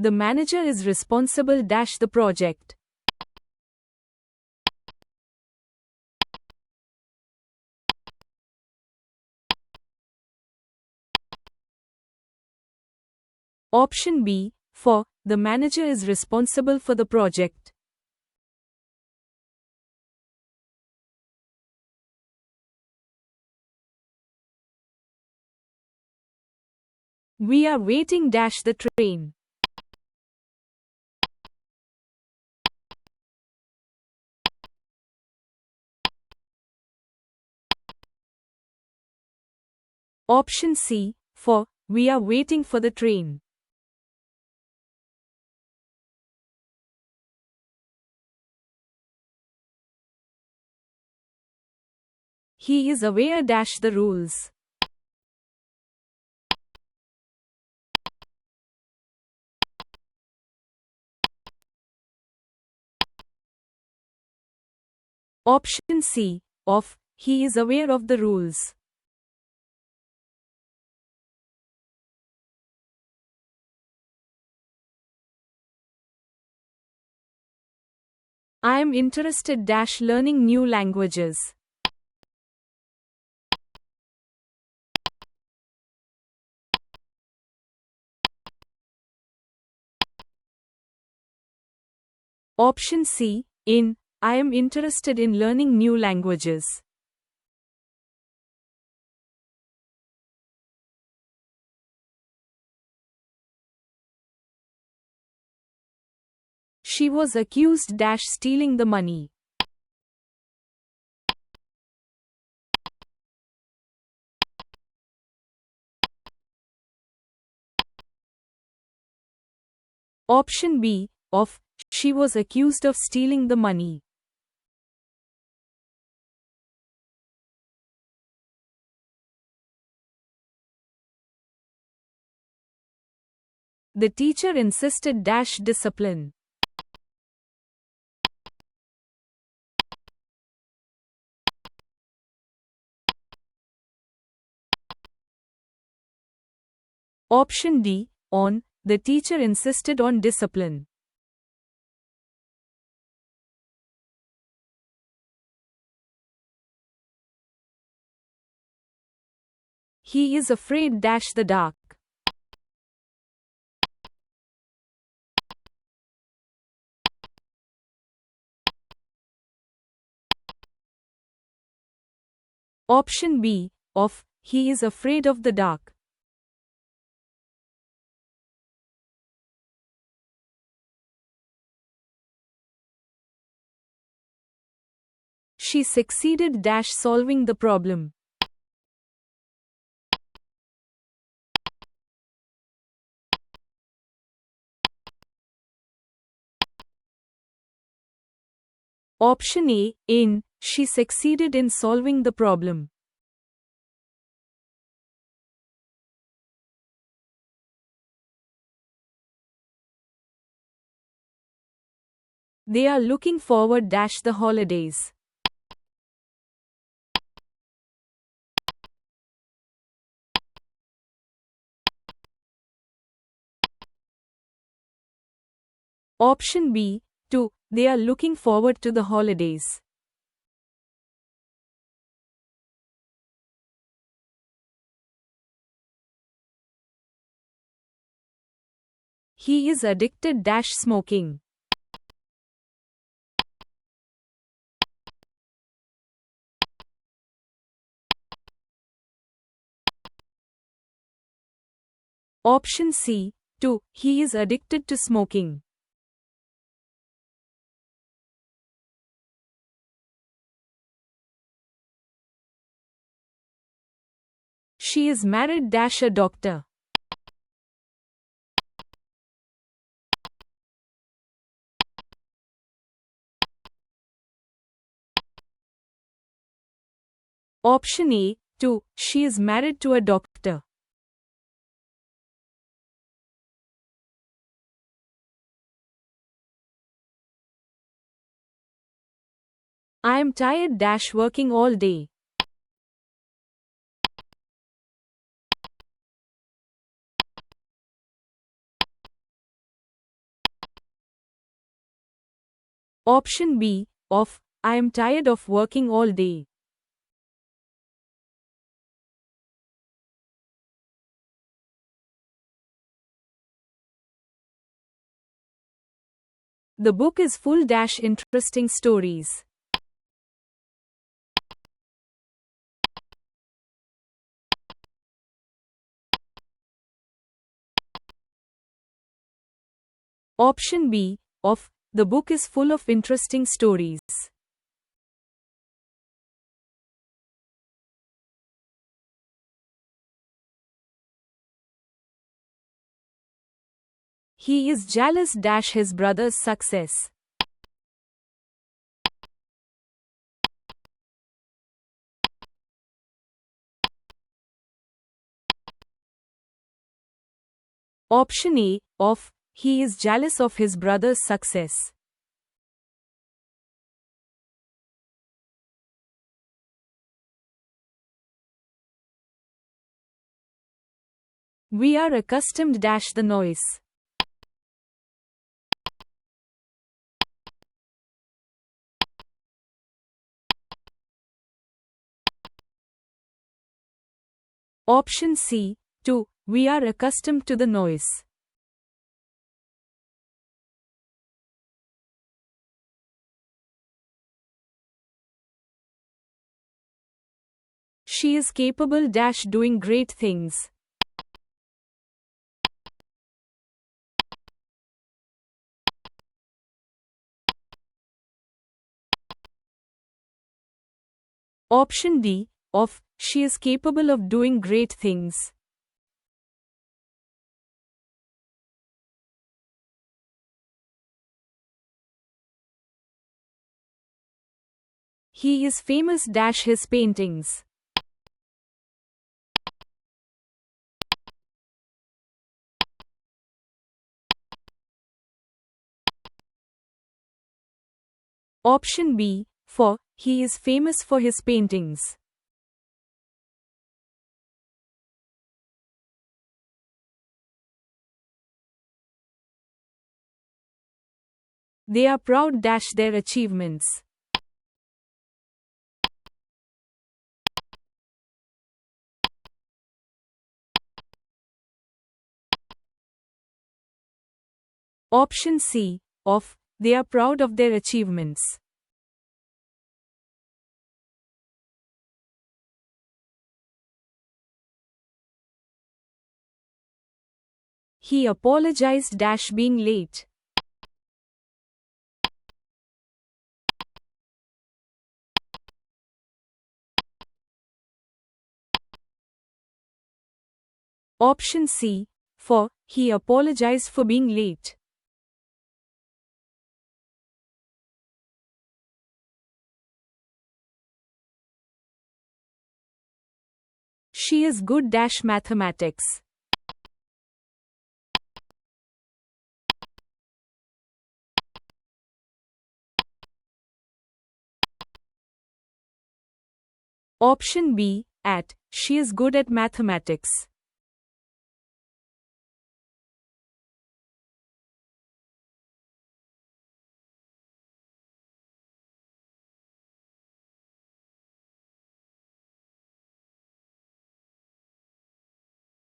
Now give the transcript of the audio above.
the manager is responsible dash the project. Option B, for, the manager is responsible for the project. We are waiting dash the train. Option C, for, we are waiting for the train. He is aware dash the rules. Option C, of, he is aware of the rules. I am interested dash learning new languages. Option C, in, I am interested in learning new languages. She was accused dash stealing the money. Option B, of, she was accused of stealing the money. The teacher insisted dash discipline. Option D, on, the teacher insisted on discipline. He is afraid dash the dark. Option B, of, he is afraid of the dark. She succeeded dash solving the problem. Option A, in, she succeeded in solving the problem. They are looking forward dash the holidays. Option B, 2, they are looking forward to the holidays. He is addicted dash smoking. Option C, 2, he is addicted to smoking. She is married dash a doctor. Option A, 2, she is married to a doctor. I am tired dash working all day. Option B, of, I am tired of working all day. The book is full dash interesting stories. Option B, of, the book is full of interesting stories. He is jealous dash his brother's success. Option A, of, he is jealous of his brother's success. We are accustomed dash the noise. Option C, 2, we are accustomed to the noise. She is capable dash doing great things. Option D, of, she is capable of doing great things. He is famous dash his paintings. Option B, for, he is famous for his paintings. They are proud dash their achievements. Option C, of, they are proud of their achievements. He apologized dash being late. Option C, for, he apologized for being late. She is good dash mathematics. Option B, at, she is good at mathematics.